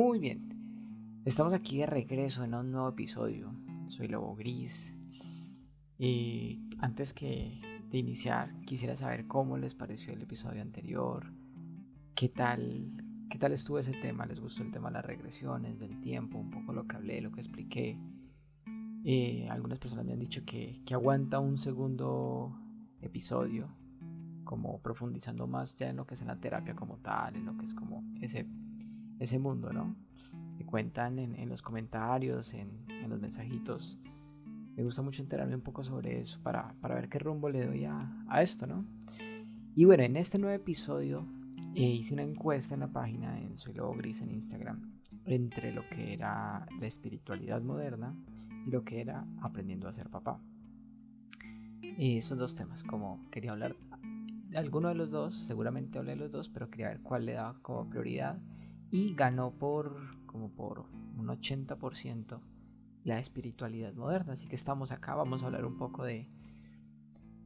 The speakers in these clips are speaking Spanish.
Muy bien, estamos aquí de regreso en un nuevo episodio. Soy Lobo Gris y antes que de iniciar quisiera saber cómo les pareció el episodio anterior, qué tal estuvo ese tema, les gustó el tema de las regresiones, del tiempo, un poco lo que hablé, lo que expliqué. Algunas personas me han dicho que aguanta un segundo episodio, como profundizando más ya en lo que es en la terapia como tal, en lo que es como ese mundo, ¿no? Me cuentan en los comentarios, en los mensajitos. Me gusta mucho enterarme un poco sobre eso para ver qué rumbo le doy a esto, ¿no? Y bueno, en este nuevo episodio hice una encuesta en la página en Soy Lobo Gris en Instagram entre lo que era la espiritualidad moderna y lo que era aprendiendo a ser papá. Y esos dos temas, como quería hablar de alguno de los dos, seguramente hablé de los dos, pero quería ver cuál le daba como prioridad. Y ganó como por un 80% la espiritualidad moderna. Así que estamos acá, vamos a hablar un poco de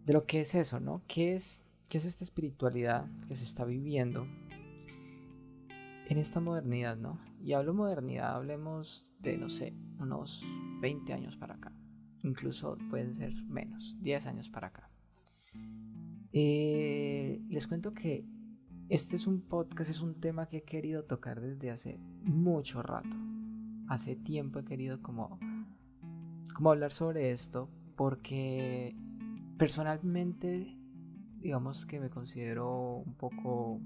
lo que es eso, ¿no? ¿Qué es esta espiritualidad que se está viviendo en esta modernidad, ¿no? Y hablo modernidad, hablemos de, no sé, unos 20 años para acá. Incluso pueden ser menos, 10 años para acá. Les cuento que este es un podcast, es un tema que he querido tocar desde hace mucho rato. Hace tiempo he querido como hablar sobre esto porque personalmente digamos que me considero un poco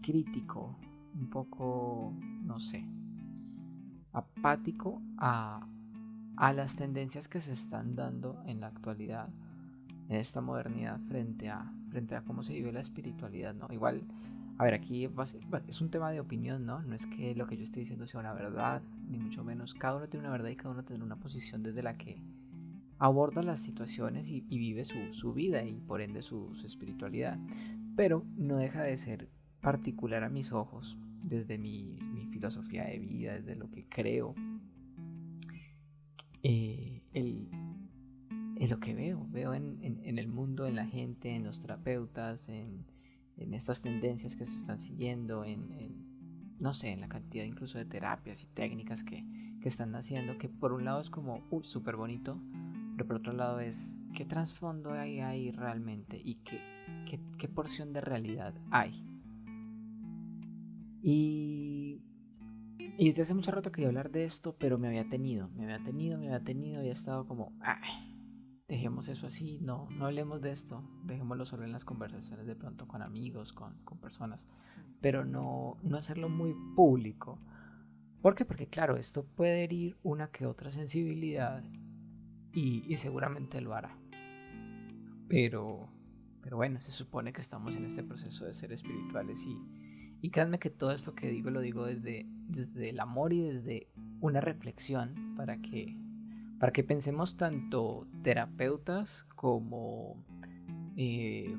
crítico, un poco, no sé, apático a las tendencias que se están dando en la actualidad, en esta modernidad frente a cómo se vive la espiritualidad, ¿no? Igual, a ver, aquí es un tema de opinión, ¿no? No es que lo que yo esté diciendo sea una verdad, ni mucho menos. Cada uno tiene una verdad y cada uno tiene una posición desde la que aborda las situaciones y vive su vida y por ende su espiritualidad. Pero no deja de ser particular a mis ojos, desde mi filosofía de vida, desde lo que creo, eh, el, en lo que veo en el mundo, en la gente, en los terapeutas, en estas tendencias que se están siguiendo, no sé, en la cantidad incluso de terapias y técnicas que están haciendo, que por un lado es como, súper bonito, pero por otro lado es, ¿qué trasfondo hay ahí realmente? ¿Y qué porción de realidad hay? Y, y desde hace mucho rato quería hablar de esto, pero me había tenido y he estado como, dejemos eso así, no hablemos de esto, dejémoslo solo en las conversaciones de pronto con amigos, con personas, pero no hacerlo muy público. ¿Por qué? Porque claro, esto puede herir una que otra sensibilidad y seguramente lo hará. Pero, pero bueno, se supone que estamos en este proceso de ser espirituales y créanme que todo esto que digo lo digo desde el amor y desde una reflexión para que pensemos tanto terapeutas como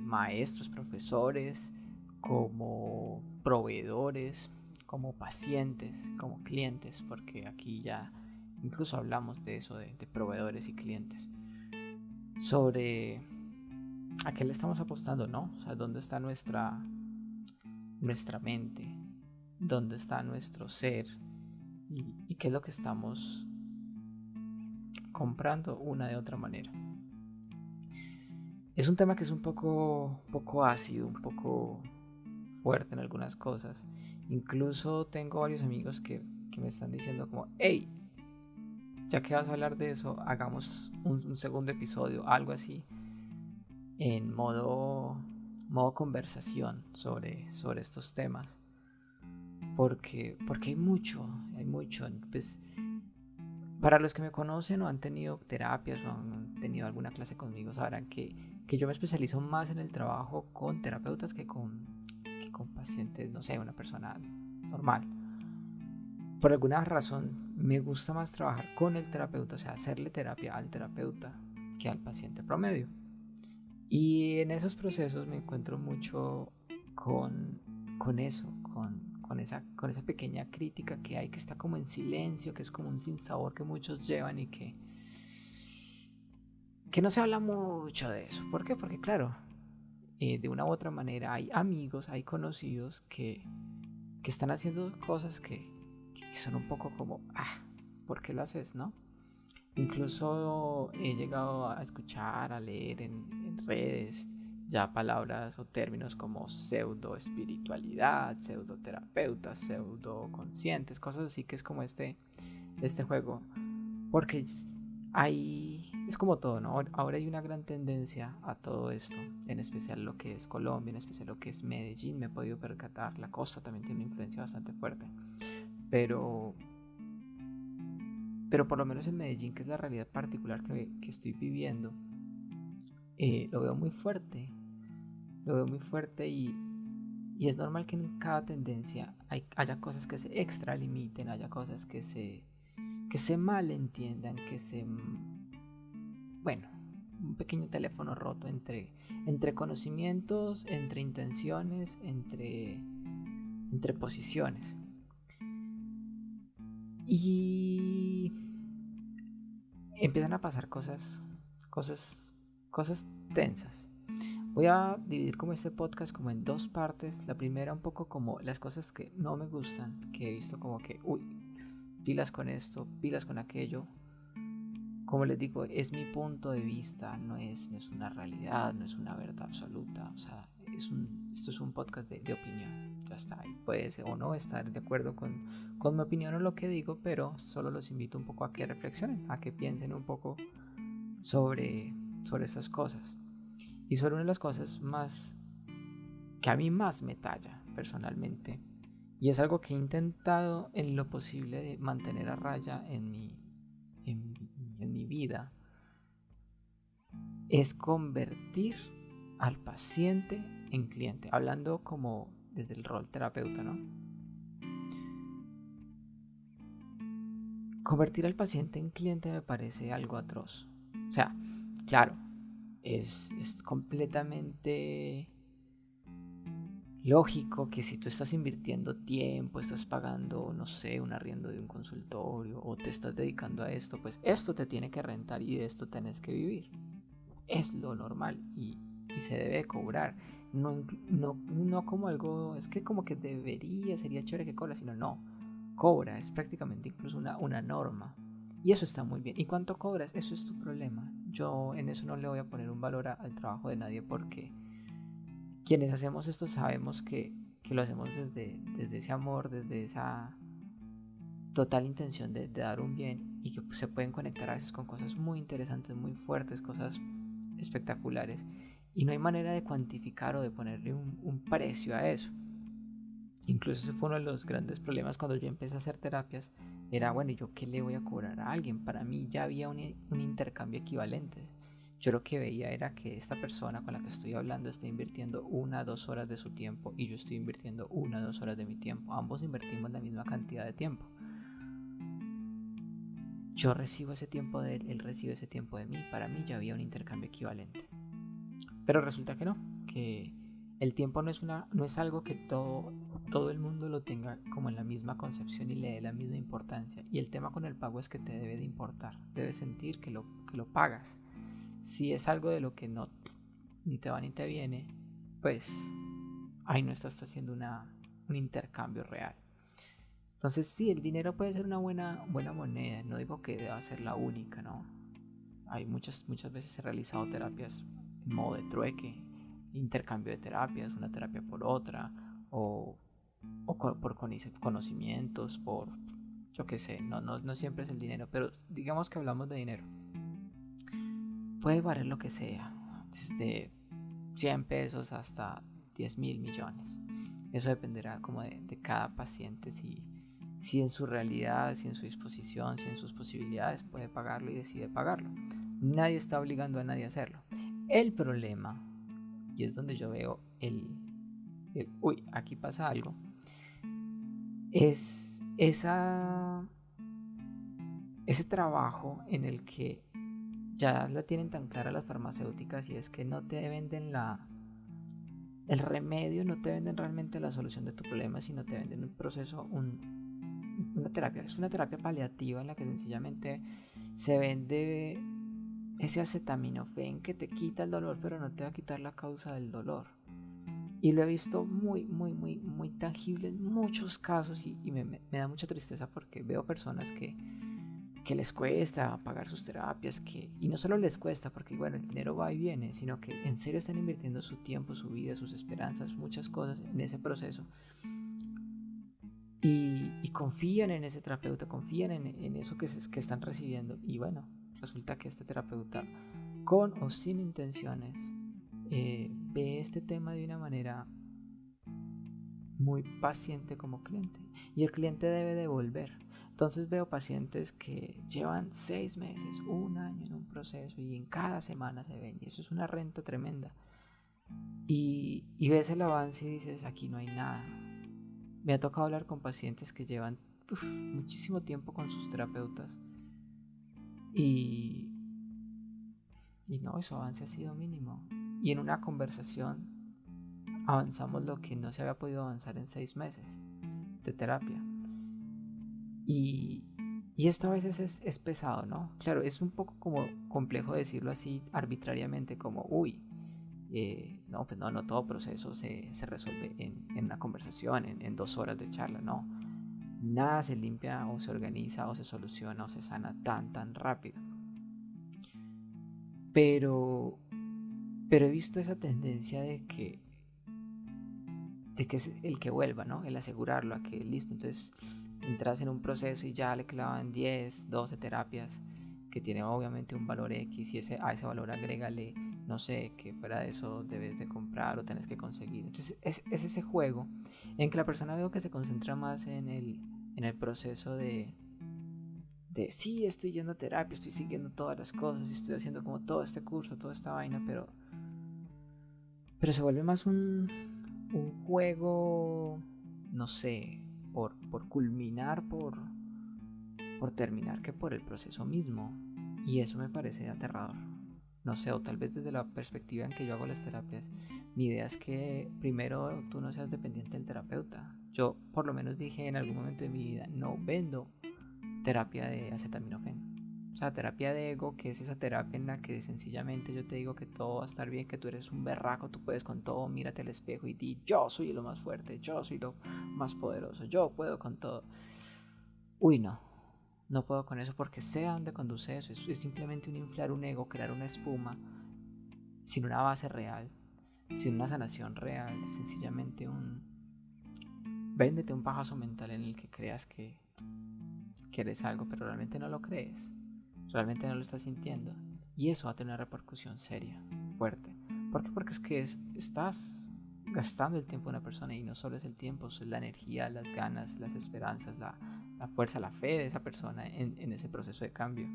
maestros, profesores, como proveedores, como pacientes, como clientes, porque aquí ya incluso hablamos de eso, de proveedores y clientes, sobre a qué le estamos apostando, ¿no? O sea, dónde está nuestra mente, dónde está nuestro ser y qué es lo que estamos comprando una de otra manera. Es un tema que es un poco ácido, un poco fuerte en algunas cosas. Incluso tengo varios amigos que me están diciendo como, hey, ya que vas a hablar de eso, hagamos un segundo episodio, algo así, en modo conversación sobre estos temas. Porque hay mucho. Pues, para los que me conocen o han tenido terapias o han tenido alguna clase conmigo, sabrán que yo me especializo más en el trabajo con terapeutas que con pacientes, no sé, una persona normal. Por alguna razón me gusta más trabajar con el terapeuta, o sea, hacerle terapia al terapeuta que al paciente promedio. Y en esos procesos me encuentro mucho con eso, con esa pequeña crítica que hay, que está como en silencio, que es como un sinsabor que muchos llevan y que no se habla mucho de eso. ¿Por qué? Porque claro, de una u otra manera hay amigos, hay conocidos que que están haciendo cosas que son un poco como, ¿por qué lo haces, no? Incluso he llegado a escuchar, a leer en redes ya palabras o términos como pseudo espiritualidad, pseudoterapeuta, pseudo conscientes, cosas así, que es como este juego, porque es como todo, ¿no? Ahora hay una gran tendencia a todo esto, en especial lo que es Colombia, en especial lo que es Medellín, me he podido percatar. La costa también tiene una influencia bastante fuerte, pero por lo menos en Medellín, que es la realidad particular que estoy viviendo, lo veo muy fuerte. Lo veo muy fuerte y es normal que en cada tendencia haya cosas que se extralimiten, haya cosas que se malentiendan, bueno, un pequeño teléfono roto entre conocimientos, entre intenciones, entre posiciones. Y empiezan a pasar cosas tensas. Voy a dividir como este podcast como en dos partes. La primera un poco como las cosas que no me gustan, que he visto como que, pilas con esto, pilas con aquello. Como les digo, es mi punto de vista, no es una realidad, no es una verdad absoluta. O sea, esto es un podcast de opinión. Ya está, y puedes o no estar de acuerdo con mi opinión o lo que digo, pero solo los invito un poco a que reflexionen, a que piensen un poco sobre estas cosas. Y sobre una de las cosas más que a mí más me talla personalmente, y es algo que he intentado en lo posible de mantener a raya en mi vida, es convertir al paciente en cliente, hablando como desde el rol terapeuta, ¿no? Convertir al paciente en cliente me parece algo atroz. O sea, claro, es completamente lógico que si tú estás invirtiendo tiempo, estás pagando, no sé, un arriendo de un consultorio o te estás dedicando a esto, pues esto te tiene que rentar y de esto tenés que vivir. Es lo normal y se debe cobrar. No como algo, es que como que debería, sería chévere que cobra, sino no, cobra, es prácticamente incluso una norma. Y eso está muy bien. ¿Y cuánto cobras? Eso es tu problema. Yo en eso no le voy a poner un valor al trabajo de nadie, porque quienes hacemos esto sabemos que lo hacemos desde ese amor, desde esa total intención de dar un bien, y que se pueden conectar a veces con cosas muy interesantes, muy fuertes, cosas espectaculares, y no hay manera de cuantificar o de ponerle un precio a eso. Incluso ese fue uno de los grandes problemas cuando yo empecé a hacer terapias. Era, bueno, ¿y yo qué le voy a cobrar a alguien? Para mí ya había un intercambio equivalente. Yo lo que veía era que esta persona con la que estoy hablando está invirtiendo 1 o 2 horas de su tiempo y yo estoy invirtiendo 1 o 2 horas de mi tiempo. Ambos invertimos la misma cantidad de tiempo. Yo recibo ese tiempo de él recibe ese tiempo de mí. Para mí ya había un intercambio equivalente. Pero resulta que no, que el tiempo no es algo que todo el mundo lo tenga como en la misma concepción y le dé la misma importancia. Y el tema con el pago es que te debe de importar, debes sentir que lo pagas. Si es algo de lo que no ni te va ni te viene, pues ahí no estás haciendo un intercambio real. Entonces sí, el dinero puede ser una buena moneda, no digo que deba ser la única, ¿no? Hay muchas veces he realizado terapias en modo de trueque, intercambio de terapias, una terapia por otra, o por conocimientos, por, yo qué sé, no siempre es el dinero, pero digamos que hablamos de dinero. Puede valer lo que sea, desde 100 pesos hasta 10.000 millones. Eso dependerá como de cada paciente, si en su realidad, si en su disposición, si en sus posibilidades puede pagarlo y decide pagarlo. Nadie está obligando a nadie a hacerlo. El problema, y es donde yo veo aquí pasa algo, es ese trabajo en el que ya la tienen tan clara las farmacéuticas, y es que no te venden el remedio, no te venden realmente la solución de tu problema, sino te venden un proceso, una terapia. Es una terapia paliativa en la que sencillamente se vende ese acetaminofén que te quita el dolor, pero no te va a quitar la causa del dolor. Y lo he visto muy tangible en muchos casos y me da mucha tristeza porque veo personas que les cuesta pagar sus terapias, y no solo les cuesta porque bueno, el dinero va y viene, sino que en serio están invirtiendo su tiempo, su vida, sus esperanzas, muchas cosas en ese proceso y confían en ese terapeuta, confían en eso que están recibiendo y bueno, resulta que este terapeuta con o sin intenciones ve este tema de una manera muy paciente como cliente y el cliente debe devolver. Entonces veo pacientes que llevan 6 meses, un año en un proceso y en cada semana se ven y eso es una renta tremenda y ves el avance y dices aquí no hay nada. Me ha tocado hablar con pacientes que llevan muchísimo tiempo con sus terapeutas y, y no, su avance ha sido mínimo y en una conversación avanzamos lo que no se había podido avanzar en 6 meses de terapia. Y, y esto a veces es pesado, ¿no? Claro, es un poco como complejo decirlo así arbitrariamente, como, no, pues no todo proceso se resuelve en una conversación, en 2 horas de charla, no. Nada se limpia o se organiza o se soluciona o se sana tan rápido. Pero, pero he visto esa tendencia de que es el que vuelva, ¿no? El asegurarlo, a que listo, entonces entras en un proceso y ya le clavan 10, 12 terapias que tienen obviamente un valor X y a ese valor agrégale, no sé, que fuera de eso debes de comprar o tenés que conseguir. Entonces es ese juego en que la persona veo que se concentra más en el proceso de sí, estoy yendo a terapia, estoy siguiendo todas las cosas, estoy haciendo como todo este curso, toda esta vaina, pero se vuelve más un juego, no sé, por culminar, por terminar, que por el proceso mismo. Y eso me parece aterrador. No sé, o tal vez desde la perspectiva en que yo hago las terapias, mi idea es que primero tú no seas dependiente del terapeuta. Yo por lo menos dije en algún momento de mi vida, no vendo terapia de acetaminofén. O sea, terapia de ego, que es esa terapia en la que sencillamente yo te digo que todo va a estar bien, que tú eres un berraco, tú puedes con todo, mírate al espejo y di, yo soy lo más fuerte, yo soy lo más poderoso, yo puedo con todo. Uy, no puedo con eso porque sé a dónde conduce eso. Es simplemente un inflar un ego, crear una espuma sin una base real, sin una sanación real, sencillamente véndete un pajazo mental en el que creas que eres algo, pero realmente no lo crees, realmente no lo estás sintiendo. Y eso va a tener una repercusión seria, fuerte. ¿Por qué? Porque es que estás gastando el tiempo de una persona y no solo es el tiempo, es la energía, las ganas, las esperanzas, la fuerza, la fe de esa persona en ese proceso de cambio.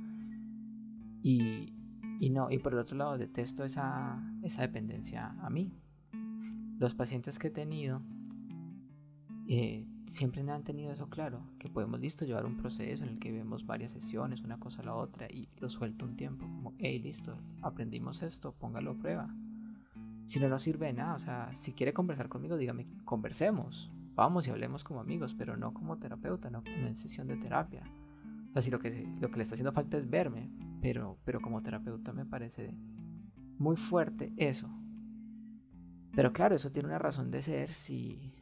Y, y por el otro lado detesto esa dependencia a mí. Los pacientes que he tenido siempre han tenido eso claro, que podemos listo llevar un proceso en el que vemos varias sesiones, una cosa a la otra, y lo suelto un tiempo, como, hey, listo, aprendimos esto, póngalo a prueba. Si no nos sirve de nada, o sea, si quiere conversar conmigo, dígame, conversemos, vamos y hablemos como amigos, pero no como terapeuta, no en sesión de terapia. O sea, si lo que le está haciendo falta es verme, pero como terapeuta me parece muy fuerte eso. Pero claro, eso tiene una razón de ser si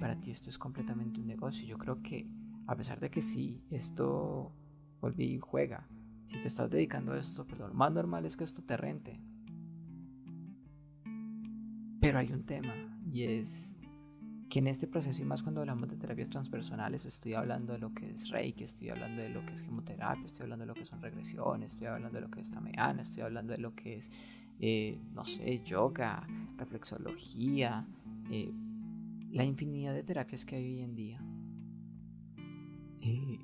para ti esto es completamente un negocio. Yo creo que a pesar de que sí, esto volví y juega, si te estás dedicando a esto, pues lo más normal es que esto te rente. Pero hay un tema y es que en este proceso y más cuando hablamos de terapias transpersonales, estoy hablando de lo que es Reiki, estoy hablando de lo que es gemoterapia, estoy hablando de lo que son regresiones, estoy hablando de lo que es Tameana, estoy hablando de lo que es, no sé, yoga, reflexología, la infinidad de terapias que hay hoy en día. Eh,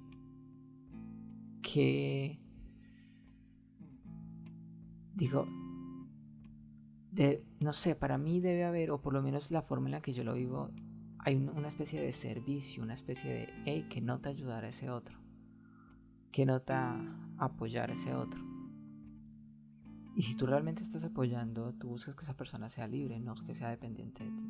que digo, no sé, para mí debe haber, o por lo menos la forma en la que yo lo vivo, hay una especie de servicio, una especie de, hey, que nota ayudar a ese otro, que nota apoyar a ese otro. Y si tú realmente estás apoyando, tú buscas que esa persona sea libre, no que sea dependiente de ti.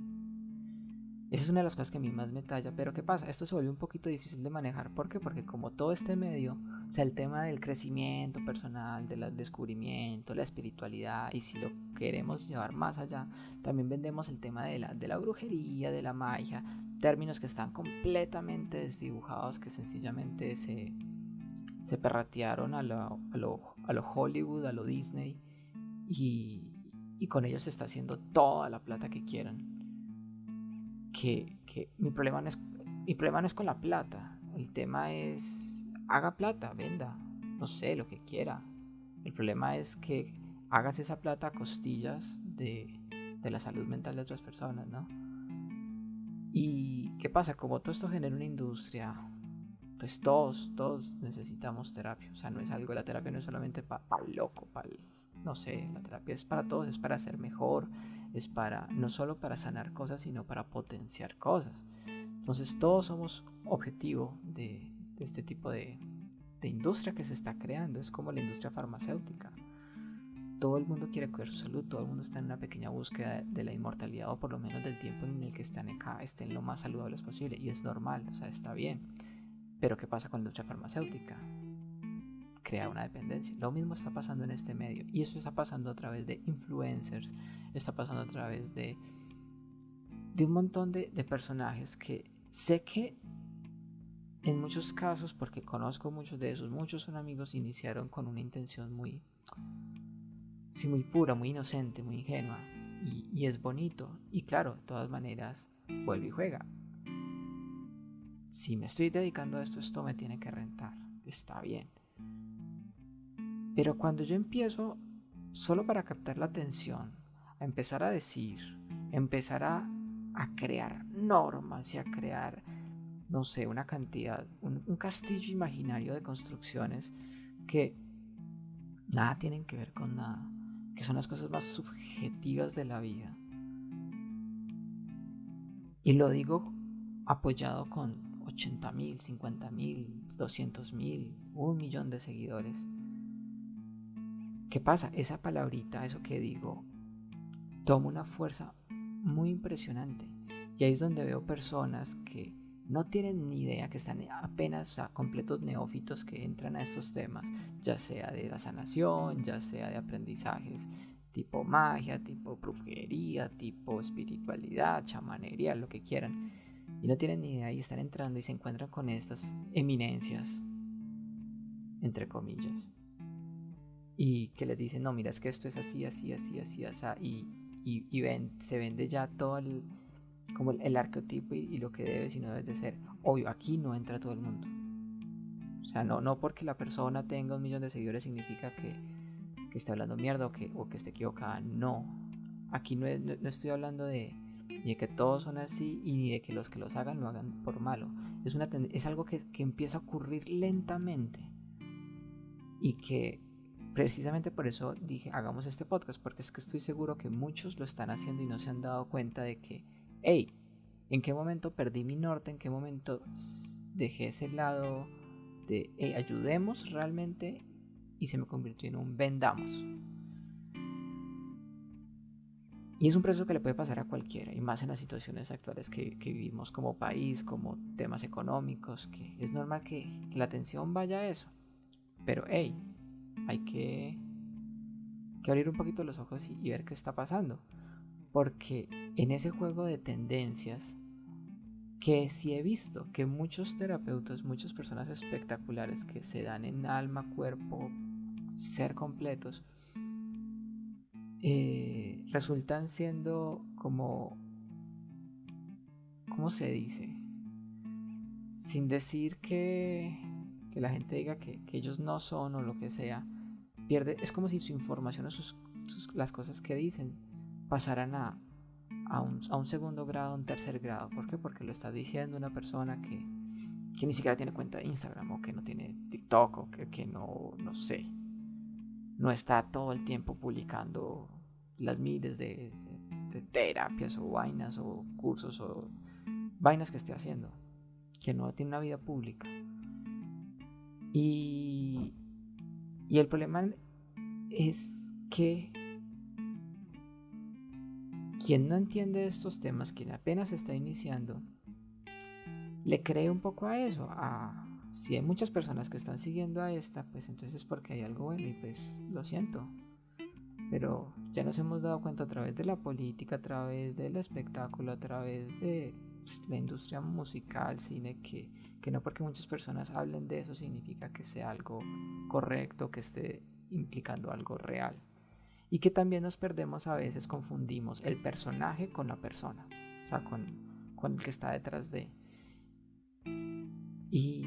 Esa es una de las cosas que a mí más me talla, pero ¿qué pasa? Esto se vuelve un poquito difícil de manejar. ¿Por qué? Porque como todo este medio O sea, el tema del crecimiento personal, del descubrimiento, la espiritualidad, y si lo queremos llevar más allá, también vendemos el tema de la brujería, de la magia, términos que están completamente desdibujados, que sencillamente se perratearon a lo Hollywood, a lo Disney, y con ellos se está haciendo toda la plata que quieran. Que mi problema no es con la plata, el tema es haga plata, venda, no sé, lo que quiera. El problema es que hagas esa plata a costillas de la salud mental de otras personas, ¿no? ¿Y qué pasa? Como todo esto genera una industria, pues todos necesitamos terapia. O sea, no es algo, la terapia no es solamente para el loco, no sé, la terapia es para todos, es para ser mejor, es para, no solo para sanar cosas, sino para potenciar cosas. Entonces todos somos objetivo de este tipo de industria que se está creando. Es como la industria farmacéutica. Todo el mundo quiere cuidar su salud, todo el mundo está en una pequeña búsqueda de la inmortalidad, o por lo menos del tiempo en el que están acá, estén lo más saludables posible, y es normal, o sea, está bien. Pero ¿qué pasa con la industria farmacéutica? Crea una dependencia. Lo mismo está pasando en este medio, y eso está pasando a través de influencers, está pasando a través de un montón de personajes que sé que en muchos casos, porque conozco muchos de esos, muchos son amigos, iniciaron con una intención muy, sí, muy pura, muy inocente, muy ingenua, y es bonito. Y claro, de todas maneras, vuelve y juega. Si me estoy dedicando a esto, esto me tiene que rentar, está bien. Pero cuando yo empiezo, solo para captar la atención, a empezar a decir, empezar a crear normas y a crear, no sé, una cantidad, un castillo imaginario de construcciones que nada tienen que ver con nada, que son las cosas más subjetivas de la vida. Y lo digo apoyado con 80,000, 50,000, 200,000, 1,000,000 de seguidores. ¿Qué pasa? Esa palabrita, eso que digo, toma una fuerza muy impresionante. Y ahí es donde veo personas que no tienen ni idea, que están apenas, o sea, completos neófitos, que entran a estos temas, ya sea de la sanación, ya sea de aprendizajes tipo magia, tipo brujería, tipo espiritualidad, chamanería, lo que quieran, y no tienen ni idea, y están entrando y se encuentran con estas eminencias, entre comillas, y que les dicen, no, mira, es que esto es así, así, así, así, así, se vende ya todo como el arquetipo y lo que debe, sino debe de ser. Obvio, aquí no entra todo el mundo. O sea, no porque la persona tenga 1,000,000 de seguidores significa que esté hablando mierda o que esté equivocada. No. Aquí no estoy hablando ni de que todos son así, y ni de que los que los hagan lo hagan por malo. Es algo que empieza a ocurrir lentamente, y que precisamente por eso dije, hagamos este podcast, porque es que estoy seguro que muchos lo están haciendo y no se han dado cuenta de que, hey, ¿en qué momento perdí mi norte? ¿En qué momento dejé ese lado de, hey, ayudemos realmente? Y se me convirtió en un vendamos. Y es un proceso que le puede pasar a cualquiera, y más en las situaciones actuales que vivimos como país, como temas económicos, que es normal que la atención vaya a eso. Pero hey, hay que abrir un poquito los ojos y ver qué está pasando. Porque en ese juego de tendencias, que sí he visto que muchos terapeutas, muchas personas espectaculares que se dan en alma, cuerpo, ser completos, resultan siendo como, ¿cómo se dice? Sin decir que la gente diga que ellos no son o lo que sea, es como si su información o las cosas que dicen pasaran a un segundo grado, a un tercer grado. ¿Por qué? Porque lo está diciendo una persona que ni siquiera tiene cuenta de Instagram, o que no tiene TikTok, o que no sé, no está todo el tiempo publicando las miles de terapias o vainas o cursos o vainas que esté haciendo, que no tiene una vida pública. Y el problema es que quien no entiende estos temas, quien apenas está iniciando, le cree un poco a eso, si hay muchas personas que están siguiendo a esta, pues entonces es porque hay algo bueno y pues lo siento. Pero ya nos hemos dado cuenta a través de la política, a través del espectáculo, a través de la industria musical, cine, que no porque muchas personas hablen de eso significa que sea algo correcto, que esté implicando algo real. Y que también nos perdemos a veces, confundimos el personaje con la persona, o sea, con el que está detrás de. Y,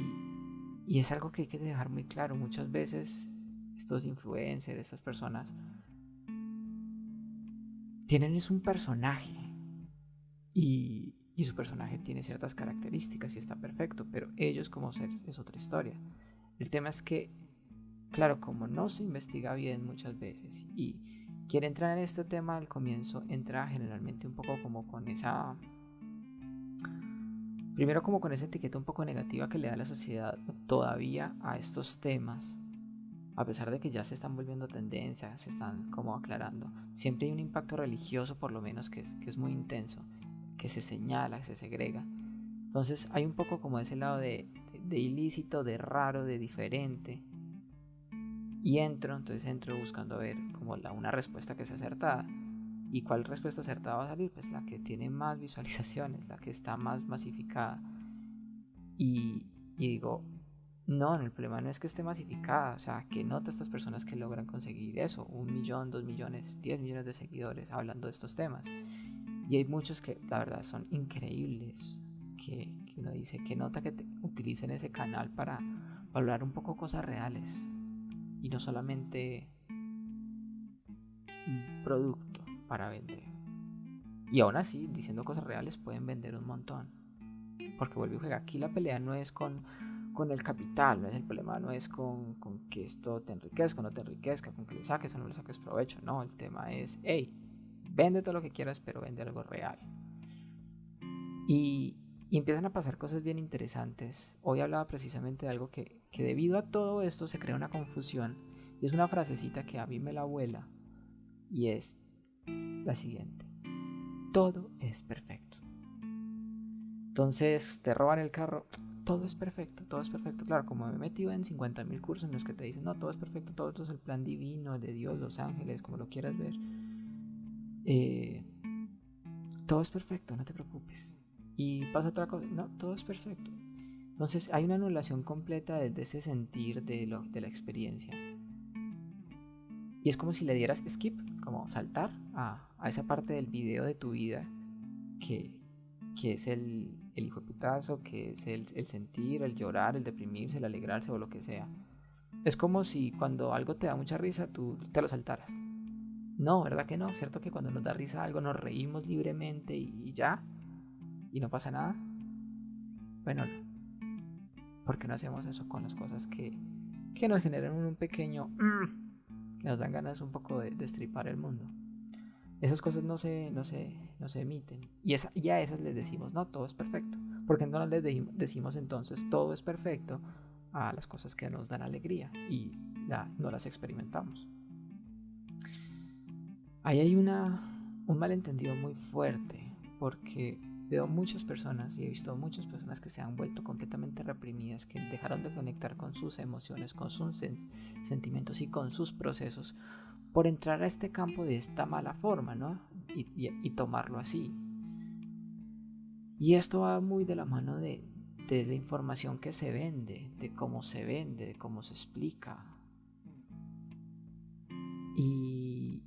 y es algo que hay que dejar muy claro. Muchas veces estos influencers, estas personas, tienen es un personaje y su personaje tiene ciertas características y está perfecto, pero ellos como seres es otra historia. El tema es que, claro, como no se investiga bien muchas veces y quiere entrar en este tema al comienzo, entra generalmente un poco como con esa, primero como con esa etiqueta un poco negativa que le da la sociedad todavía a estos temas. A pesar de que ya se están volviendo tendencias, se están como aclarando, siempre hay un impacto religioso por lo menos que es muy intenso, que se señala, que se segrega. Entonces hay un poco como ese lado de ilícito, de raro, de diferente. Y entonces entro buscando ver como una respuesta que sea acertada. ¿Y cuál respuesta acertada va a salir? Pues la que tiene más visualizaciones, la que está más masificada. Y digo, no, el problema no es que esté masificada, o sea, que nota estas personas que logran conseguir eso, 1 millón, 2 millones, 10 millones de seguidores hablando de estos temas. Y hay muchos que la verdad son increíbles, que uno dice que nota que utilicen ese canal para hablar un poco cosas reales y no solamente un producto para vender. Y aún así, diciendo cosas reales pueden vender un montón. Porque vuelve y juega. Aquí la pelea no es con el capital, no es el problema, no es con que esto te enriquezca o no te enriquezca, con que le saques o no le saques provecho. No, el tema es, hey, vende todo lo que quieras, pero vende algo real. Y empiezan a pasar cosas bien interesantes. Hoy hablaba precisamente de algo que debido a todo esto se crea una confusión. Y es una frasecita que a mí me la vuela. Y es la siguiente. Todo es perfecto. Entonces te roban el carro, todo es perfecto, todo es perfecto. Claro, como me he metido en 50.000 cursos en los que te dicen, no, todo es perfecto, todo esto es el plan divino de Dios, los ángeles, como lo quieras ver. Eh, todo es perfecto, no te preocupes. Y pasa otra cosa, no, todo es perfecto. Entonces hay una anulación completa de ese sentir de la experiencia. Y es como si le dieras skip, como saltar a esa parte del video de tu vida que, que es el hijo de putazo, que es el sentir, el llorar, el deprimirse, el alegrarse o lo que sea. Es como si cuando algo te da mucha risa tú te lo saltaras. No, ¿verdad que no? ¿Cierto que cuando nos da risa algo nos reímos libremente y ya? ¿Y no pasa nada? Bueno, no. ¿Por qué no hacemos eso con las cosas que nos generan un pequeño que nos dan ganas un poco de destripar el mundo? Esas cosas no se emiten. Y a esas les decimos, no, todo es perfecto. Porque no les decimos entonces, todo es perfecto a las cosas que nos dan alegría y no las experimentamos. Ahí hay un malentendido muy fuerte, porque veo muchas personas y he visto muchas personas que se han vuelto completamente reprimidas, que dejaron de conectar con sus emociones, con sus sentimientos y con sus procesos por entrar a este campo de esta mala forma, ¿no? Y tomarlo así. Y esto va muy de la mano de la información que se vende, de cómo se vende, de cómo se explica. Y,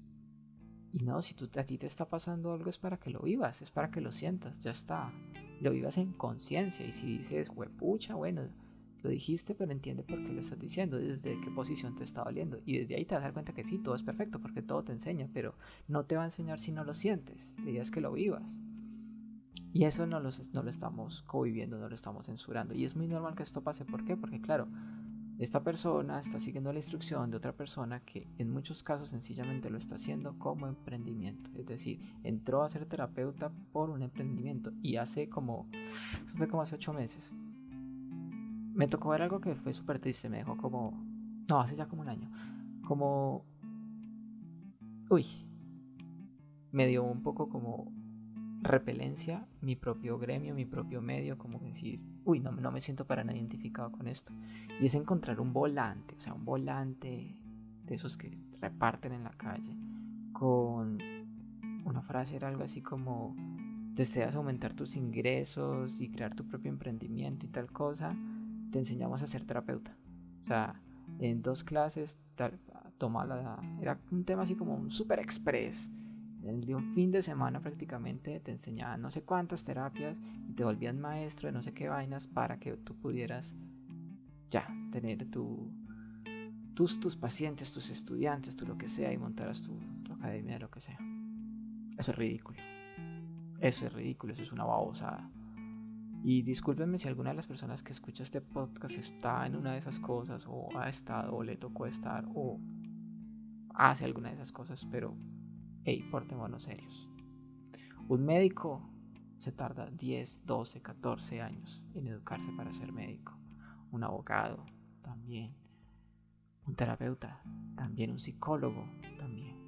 y no, si a ti te está pasando algo es para que lo vivas, es para que lo sientas, ya está. Lo vivas en conciencia. Y si dices, huepucha, bueno, lo dijiste, pero entiende por qué lo estás diciendo, desde qué posición te está doliendo. Y desde ahí te vas a dar cuenta que sí, todo es perfecto, porque todo te enseña, pero no te va a enseñar si no lo sientes. La idea es que lo vivas. Y eso no lo estamos coviviendo, no lo estamos censurando. Y es muy normal que esto pase. ¿Por qué? Porque claro, esta persona está siguiendo la instrucción de otra persona que en muchos casos sencillamente lo está haciendo como emprendimiento. Es decir, entró a ser terapeuta por un emprendimiento y fue como hace 8 meses. Me tocó ver algo que fue súper triste, me dejó como, no, hace ya como un año, como, uy, me dio un poco como repelencia mi propio gremio, mi propio medio, como decir, uy, no me siento para nada identificado con esto. Y es encontrar un volante, o sea, un volante de esos que reparten en la calle, con una frase, era algo así como: deseas aumentar tus ingresos y crear tu propio emprendimiento y tal cosa, te enseñamos a ser terapeuta. O sea, en 2 clases, era un tema así como un super express. De un fin de semana prácticamente te enseñaban no sé cuántas terapias y te volvían maestro de no sé qué vainas para que tú pudieras ya tener tus pacientes, tus estudiantes, tu lo que sea, y montaras tu academia de lo que sea. Eso es ridículo. Eso es ridículo, eso es una babosada. Y discúlpenme si alguna de las personas que escucha este podcast está en una de esas cosas, o ha estado, o le tocó estar, o hace alguna de esas cosas, pero hey, portémonos serios. Un médico se tarda 10, 12, 14 años en educarse para ser médico. Un abogado también. Un terapeuta también. Un psicólogo también.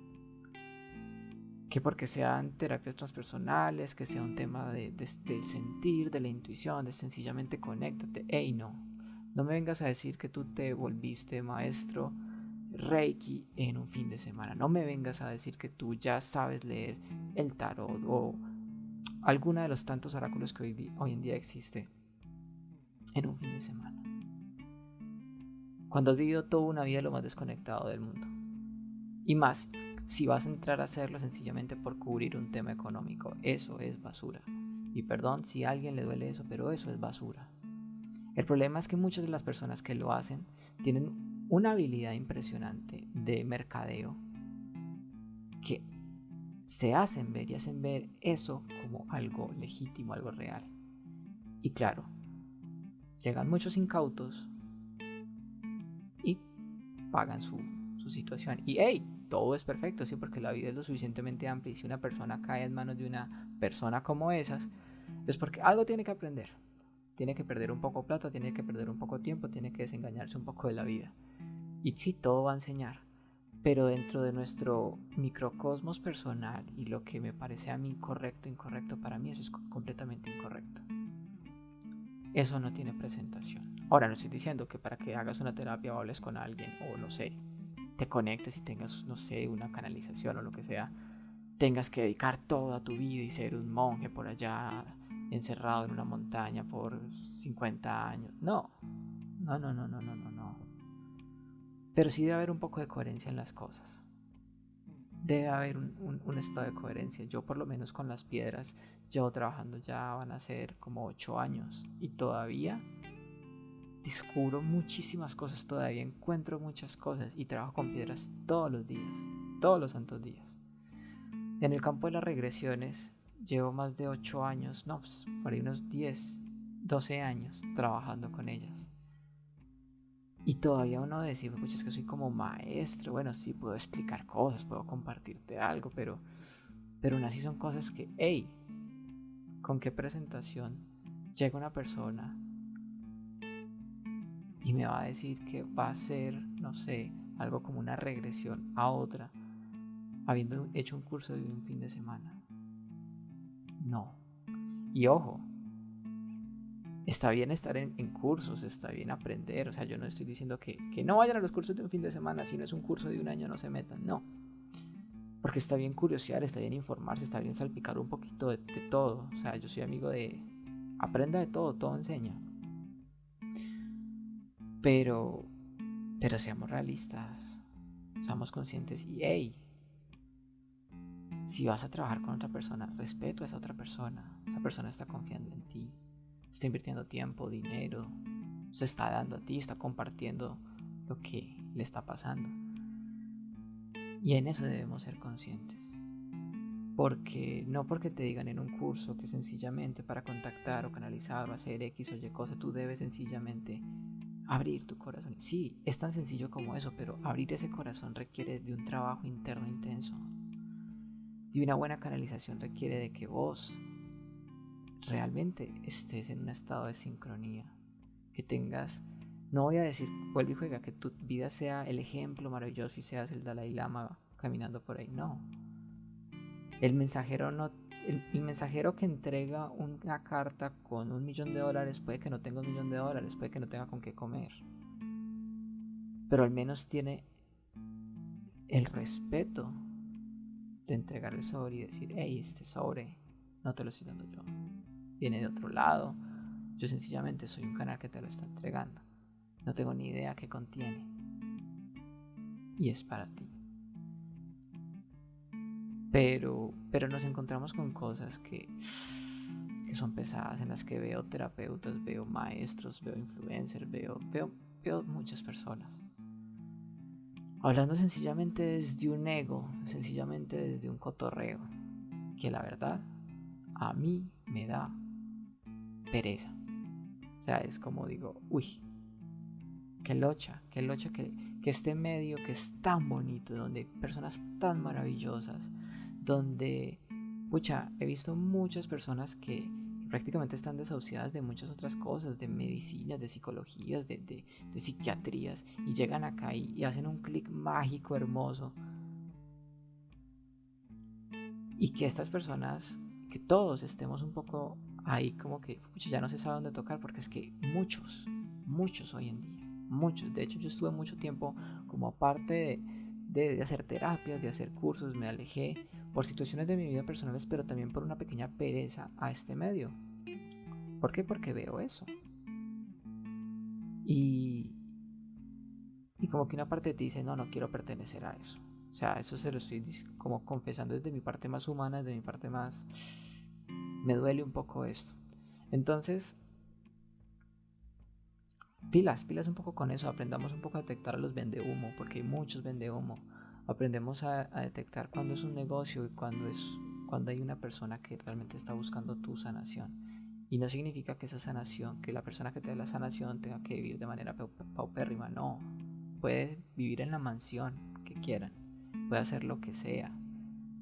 Que porque sean terapias transpersonales, que sea un tema del sentir, de la intuición, de sencillamente conéctate. Ey, no. No me vengas a decir que tú te volviste maestro Reiki en un fin de semana. No me vengas a decir que tú ya sabes leer el tarot o alguna de los tantos oráculos que hoy en día existe en un fin de semana. Cuando has vivido toda una vida lo más desconectado del mundo. Y más, si vas a entrar a hacerlo sencillamente por cubrir un tema económico, eso es basura. Y perdón si a alguien le duele eso, pero eso es basura. El problema es que muchas de las personas que lo hacen tienen una habilidad impresionante de mercadeo que se hacen ver y hacen ver eso como algo legítimo, algo real. Y claro, llegan muchos incautos y pagan su situación. Y hey, todo es perfecto, sí, porque la vida es lo suficientemente amplia, y si una persona cae en manos de una persona como esas, es porque algo tiene que aprender. Tiene que perder un poco de plata, tiene que perder un poco de tiempo, tiene que desengañarse un poco de la vida. Y sí, todo va a enseñar. Pero dentro de nuestro microcosmos personal y lo que me parece a mí correcto, incorrecto, para mí eso es completamente incorrecto. Eso no tiene presentación. Ahora, no estoy diciendo que para que hagas una terapia o hables con alguien, o no sé, te conectes y tengas, no sé, una canalización o lo que sea, tengas que dedicar toda tu vida y ser un monje por allá encerrado en una montaña por 50 años. No. Pero sí debe haber un poco de coherencia en las cosas. Debe haber un estado de coherencia. Yo por lo menos con las piedras llevo trabajando, ya van a ser como 8 años, y todavía descubro muchísimas cosas, todavía encuentro muchas cosas, y trabajo con piedras todos los días, todos los santos días. En el campo de las regresiones llevo más de 8 años, no, pues por ahí unos 10, 12 años trabajando con ellas. Y todavía uno decir, pucha, es que soy como maestro. Bueno, sí, puedo explicar cosas, puedo compartirte algo, pero aún así son cosas que, hey, ¿con qué presentación llega una persona y me va a decir que va a ser, no sé, algo como una regresión a otra, habiendo hecho un curso de un fin de semana? No. Y ojo, está bien estar en cursos, está bien aprender. O sea, yo no estoy diciendo que no vayan a los cursos de un fin de semana. Si no es un curso de un año, no se metan. No. Porque está bien curiosear, está bien informarse, está bien salpicar un poquito de todo. O sea, yo soy amigo de... Aprenda de todo, todo enseña. Pero seamos realistas, seamos conscientes y hey, si vas a trabajar con otra persona, respeto a esa otra persona. Esa persona está confiando en ti, está invirtiendo tiempo, dinero, se está dando a ti, está compartiendo lo que le está pasando. Y en eso debemos ser conscientes. Porque no porque te digan en un curso que sencillamente para contactar o canalizar o hacer X o Y cosa, tú debes sencillamente abrir tu corazón. Sí, es tan sencillo como eso, pero abrir ese corazón requiere de un trabajo interno intenso. Y una buena canalización requiere de que vos realmente estés en un estado de sincronía, que tengas, no voy a decir vuelve y juega, que tu vida sea el ejemplo maravilloso y seas el Dalai Lama caminando por ahí, no. El mensajero no, el mensajero que entrega una carta con $1.000.000 puede que no tenga $1.000.000, puede que no tenga con qué comer, pero al menos tiene el respeto de entregar el sobre y decir: hey, este sobre no te lo estoy dando yo, viene de otro lado, yo sencillamente soy un canal que te lo está entregando, no tengo ni idea qué contiene y es para ti. Pero nos encontramos con cosas que son pesadas, en las que veo terapeutas, veo maestros, veo influencers, veo muchas personas hablando sencillamente desde un ego, sencillamente desde un cotorreo, que la verdad a mí me da pereza. O sea, es como digo, uy, qué locha que este medio que es tan bonito, donde hay personas tan maravillosas, donde, pucha, he visto muchas personas que prácticamente están desahuciadas de muchas otras cosas, de medicinas, de psicologías, de psiquiatrías, y llegan acá y hacen un clic mágico, hermoso. Y que estas personas, que todos estemos un poco ahí como que, pucha, ya no se sabe dónde tocar, porque es que muchos hoy en día, muchos, de hecho yo estuve mucho tiempo como aparte de hacer terapias, de hacer cursos, me alejé por situaciones de mi vida personales, pero también por una pequeña pereza a este medio. ¿Por qué? Porque veo eso. Y como que una parte de ti dice, no quiero pertenecer a eso. O sea, eso se lo estoy como confesando desde mi parte más humana, desde mi parte más... Me duele un poco esto. Entonces, pilas un poco con eso. Aprendamos un poco a detectar a los vendehumo, porque hay muchos vendehumo. Aprendemos a detectar cuando es un negocio y cuando hay una persona que realmente está buscando tu sanación. Y no significa que esa sanación, que la persona que te dé la sanación tenga que vivir de manera paupérrima, no. Puede vivir en la mansión que quieran, puede hacer lo que sea.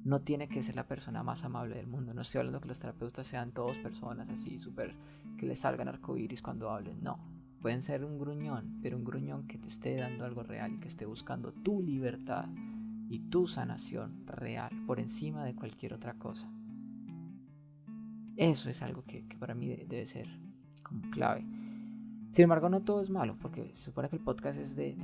No tiene que ser la persona más amable del mundo. No estoy hablando que los terapeutas sean todos personas así, súper, que les salgan arcoíris cuando hablen, no. Pueden ser un gruñón, pero un gruñón que te esté dando algo real y que esté buscando tu libertad y tu sanación real por encima de cualquier otra cosa. Eso es algo que para mí debe ser como clave. Sin embargo, no todo es malo, porque se supone que el podcast es de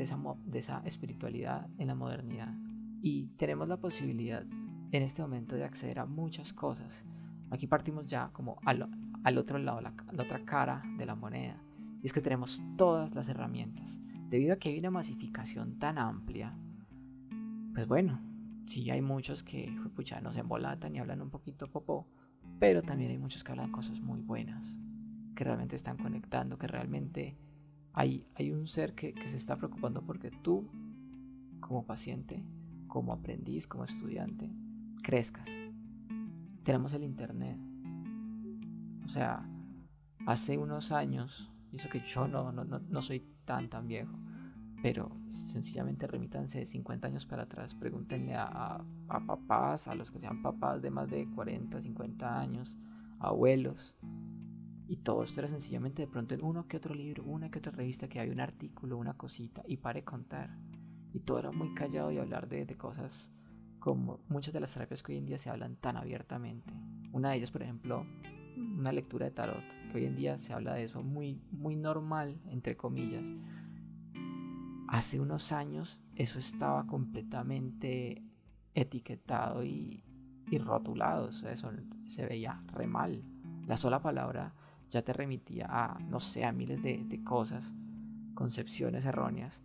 esa espiritualidad en la modernidad. Y tenemos la posibilidad en este momento de acceder a muchas cosas. Aquí partimos ya como al otro lado, la otra cara de la moneda. Y es que tenemos todas las herramientas. Debido a que hay una masificación tan amplia, pues bueno, sí hay muchos que, pucha, nos embolatan y hablan un poquito popó, pero también hay muchos que hablan cosas muy buenas, que realmente están conectando, que realmente hay un ser que se está preocupando porque tú, como paciente, como aprendiz, como estudiante, crezcas. Tenemos el internet. O sea, hace unos años, y eso que yo no soy tan viejo, pero sencillamente remítanse 50 años para atrás, pregúntenle a papás, a los que sean papás de más de 40, 50 años, abuelos, y todo esto era sencillamente de pronto en uno que otro libro, una que otra revista, que había un artículo, una cosita, y pare contar. Y todo era muy callado y hablar de cosas como muchas de las terapias que hoy en día se hablan tan abiertamente. Una de ellas, por ejemplo, una lectura de tarot, que hoy en día se habla de eso muy normal, entre comillas. Hace unos años eso estaba completamente etiquetado y rotulado, o sea, eso se veía re mal. La sola palabra ya te remitía a, no sé, a miles de cosas, concepciones erróneas.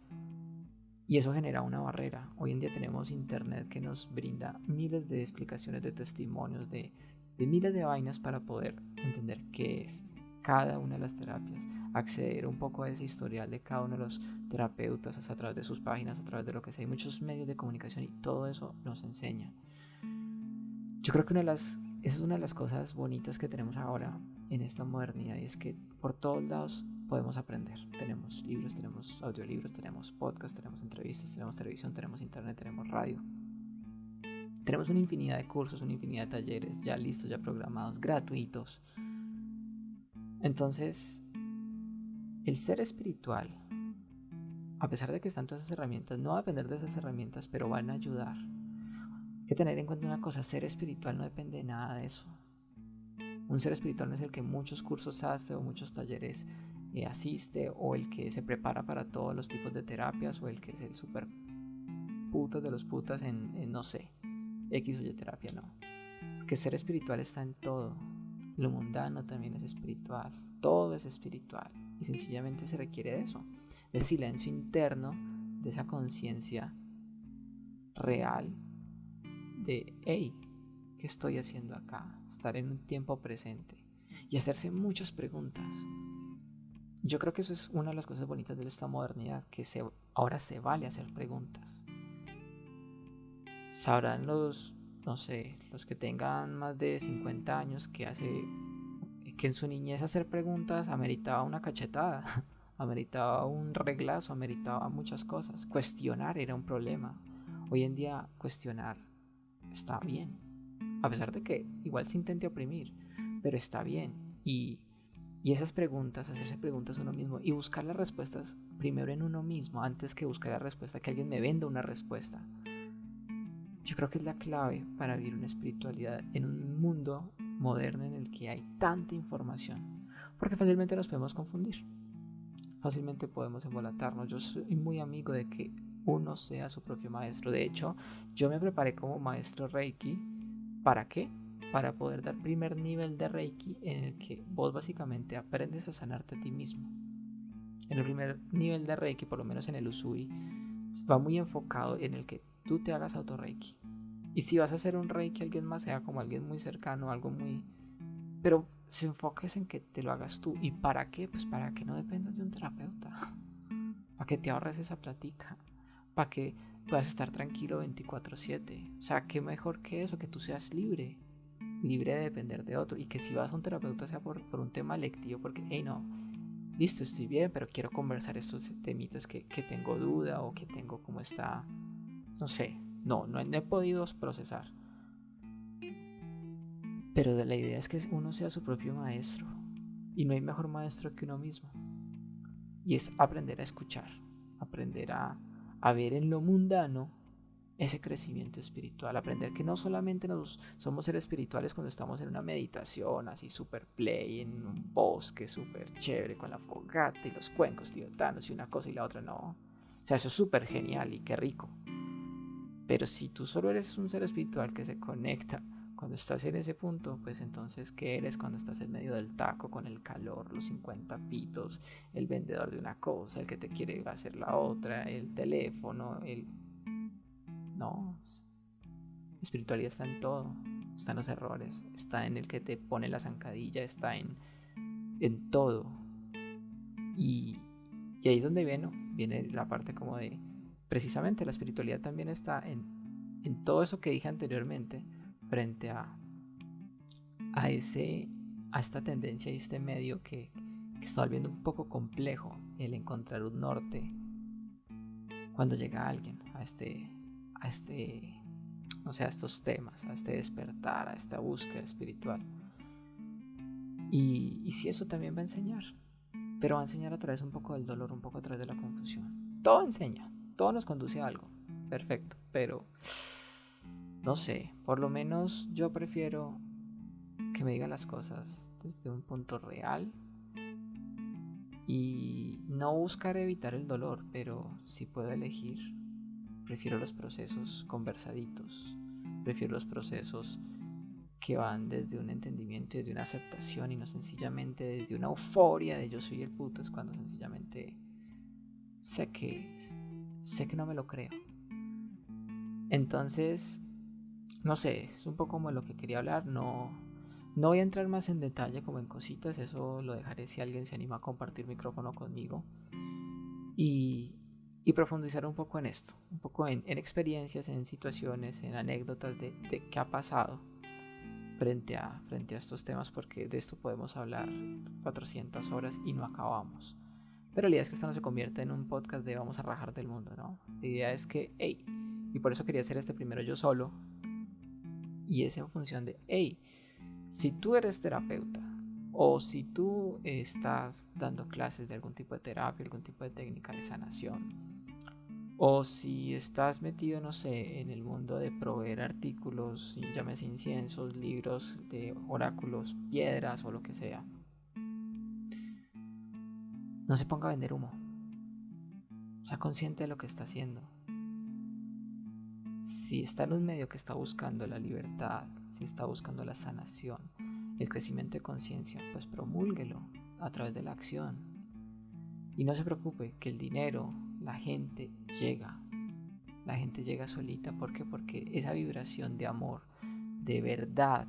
Y eso genera una barrera. Hoy en día tenemos internet que nos brinda miles de explicaciones, de testimonios, de miles de vainas para poder entender qué es cada una de las terapias, acceder un poco a ese historial de cada uno de los terapeutas, hasta a través de sus páginas, a través de lo que sea. Hay muchos medios de comunicación y todo eso nos enseña. Yo creo que esa es una de las cosas bonitas que tenemos ahora en esta modernidad, y es que por todos lados podemos aprender. Tenemos libros, tenemos audiolibros, tenemos podcasts, tenemos entrevistas, tenemos televisión, tenemos internet, tenemos radio. Tenemos una infinidad de cursos, una infinidad de talleres ya listos, ya programados, gratuitos. Entonces, el ser espiritual, a pesar de que están todas esas herramientas, no va a depender de esas herramientas, pero van a ayudar. Hay que tener en cuenta una cosa: ser espiritual no depende de nada de eso. Un ser espiritual no es el que muchos cursos hace o muchos talleres asiste, o el que se prepara para todos los tipos de terapias, o el que es el super putas de los putas en no sé, X o Y terapia, no. Porque ser espiritual está en todo. Lo mundano también es espiritual. Todo es espiritual. Y sencillamente se requiere de eso. Del silencio interno, de esa conciencia real de, hey, ¿qué estoy haciendo acá? Estar en un tiempo presente y hacerse muchas preguntas. Yo creo que eso es una de las cosas bonitas de esta modernidad, que ahora se vale hacer preguntas. Sabrán no sé, los que tengan más de 50 años que en su niñez hacer preguntas ameritaba una cachetada, ameritaba un reglazo, ameritaba muchas cosas. Cuestionar era un problema. Hoy en día cuestionar está bien, a pesar de que igual se intente oprimir, pero está bien. Y esas preguntas, hacerse preguntas a uno mismo y buscar las respuestas primero en uno mismo, antes que buscar la respuesta, que alguien me venda una respuesta. Yo creo que es la clave para vivir una espiritualidad en un mundo moderno en el que hay tanta información, porque fácilmente nos podemos confundir, fácilmente podemos embolatarnos. Yo soy muy amigo de que uno sea su propio maestro. De hecho, yo me preparé como maestro Reiki. ¿Para qué? Para poder dar primer nivel de Reiki, en el que vos básicamente aprendes a sanarte a ti mismo. En el primer nivel de Reiki, por lo menos en el Usui, va muy enfocado en el que tú te hagas auto-Reiki. Y si vas a hacer un Reiki, alguien más, sea como alguien muy cercano, algo muy... Pero se enfoques en que te lo hagas tú. ¿Y para qué? Pues para que no dependas de un terapeuta. Para que te ahorres esa platica. Para que puedas estar tranquilo 24/7. O sea, qué mejor que eso, que tú seas libre. Libre de depender de otro. Y que si vas a un terapeuta sea por un tema lectivo, porque, hey, no, listo, estoy bien, pero quiero conversar estos temitas que tengo duda, o que tengo como está, no sé, no he podido procesar. Pero la idea es que uno sea su propio maestro, y no hay mejor maestro que uno mismo. Y es aprender a escuchar, aprender a ver en lo mundano ese crecimiento espiritual, aprender que no solamente somos seres espirituales cuando estamos en una meditación así super play, en un bosque super chévere con la fogata y los cuencos tibetanos y una cosa y la otra, no. O sea, eso es súper genial y qué rico. Pero si tú solo eres un ser espiritual que se conecta cuando estás en ese punto, pues entonces, ¿qué eres cuando estás en medio del taco con el calor, los 50 pitos, el vendedor de una cosa, el que te quiere hacer la otra, el teléfono, No, espiritualidad está en todo, está en los errores, está en el que te pone la zancadilla, está en todo. Y, y ahí es donde viene la parte como de, precisamente la espiritualidad también está en todo eso que dije anteriormente, frente a esta tendencia y este medio que está volviendo un poco complejo el encontrar un norte cuando llega alguien a no sé, a estos temas, a este despertar, a esta búsqueda espiritual. Y sí, eso también va a enseñar, pero va a enseñar a través un poco del dolor, un poco a través de la confusión. Todo enseña, todo nos conduce a algo, perfecto, pero no sé, por lo menos yo prefiero que me digan las cosas desde un punto real y no buscar evitar el dolor, pero si puedo elegir, prefiero los procesos conversaditos, prefiero los procesos que van desde un entendimiento y desde una aceptación, y no sencillamente desde una euforia de yo soy el puto, es cuando sencillamente sé que no me lo creo. Entonces, no sé, es un poco como lo que quería hablar. No voy a entrar más en detalle como en cositas, eso lo dejaré si alguien se anima a compartir micrófono conmigo. Y profundizar un poco en esto, un poco en experiencias, en situaciones, en anécdotas de qué ha pasado frente a estos temas, porque de esto podemos hablar 400 horas y no acabamos. Pero la idea es que esto no se convierta en un podcast de vamos a rajar del mundo, ¿no? La idea es que, hey, y por eso quería hacer este primero yo solo, y es en función de, hey, si tú eres terapeuta, o si tú estás dando clases de algún tipo de terapia, algún tipo de técnica de sanación, O si estás metido, no sé, en el mundo de proveer artículos, llámese inciensos, libros de oráculos, piedras o lo que sea, no se ponga a vender humo. Sea consciente de lo que está haciendo. Si está en un medio que está buscando la libertad, si está buscando la sanación, el crecimiento de conciencia, pues promúlguelo a través de la acción. Y no se preocupe que el dinero, la gente llega. La gente llega solita. ¿Por qué? Porque esa vibración de amor, de verdad,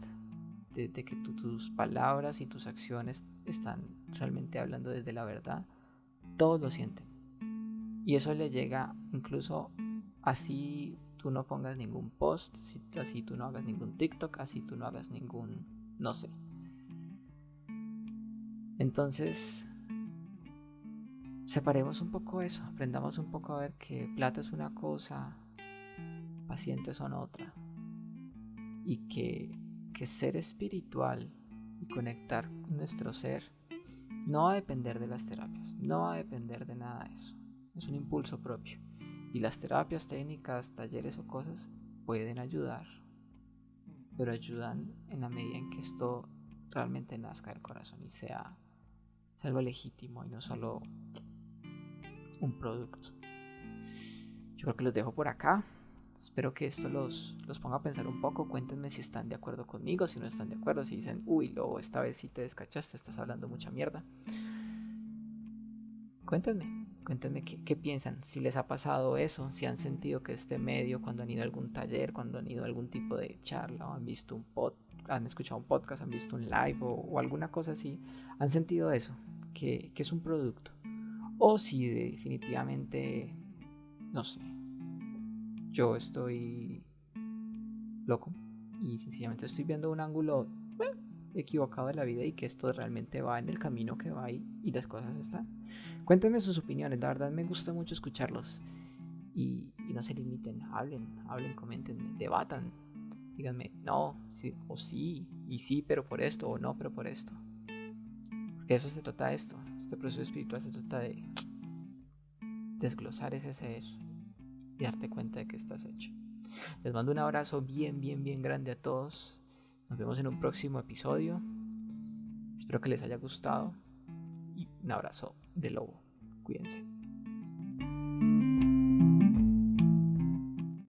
de que tus palabras y tus acciones están realmente hablando desde la verdad, todos lo sienten. Y eso le llega incluso así tú no pongas ningún post, así tú no hagas ningún TikTok, así tú no hagas ningún, no sé. Entonces, separemos un poco eso, aprendamos un poco a ver que plata es una cosa, pacientes son otra. Y que ser espiritual y conectar con nuestro ser no va a depender de las terapias, no va a depender de nada de eso. Es un impulso propio. Y las terapias, técnicas, talleres o cosas pueden ayudar, pero ayudan en la medida en que esto realmente nazca del corazón y sea algo legítimo y no solo un producto. Yo creo que los dejo por acá. Espero que esto los ponga a pensar un poco. Cuéntenme si están de acuerdo conmigo, si no están de acuerdo, si dicen, uy, Lobo, esta vez sí te descachaste, estás hablando mucha mierda. Cuéntenme qué piensan, si les ha pasado eso, si han sentido que este medio, cuando han ido a algún taller, cuando han ido a algún tipo de charla o han visto han escuchado un podcast, han visto un live o alguna cosa así, han sentido eso, que es un producto. O si definitivamente, no sé, yo estoy loco y sencillamente estoy viendo un ángulo equivocado de la vida y que esto realmente va en el camino que va y las cosas están. Cuéntenme sus opiniones, la verdad me gusta mucho escucharlos y no se limiten, hablen, coméntenme, debatan, díganme no, sí o sí, y sí, pero por esto, o no, pero por esto. Porque eso se trata de esto, este proceso espiritual se trata de desglosar ese ser y darte cuenta de que estás hecho. Les mando un abrazo bien grande a todos. Nos vemos en un próximo episodio. Espero que les haya gustado. Y un abrazo de lobo. Cuídense.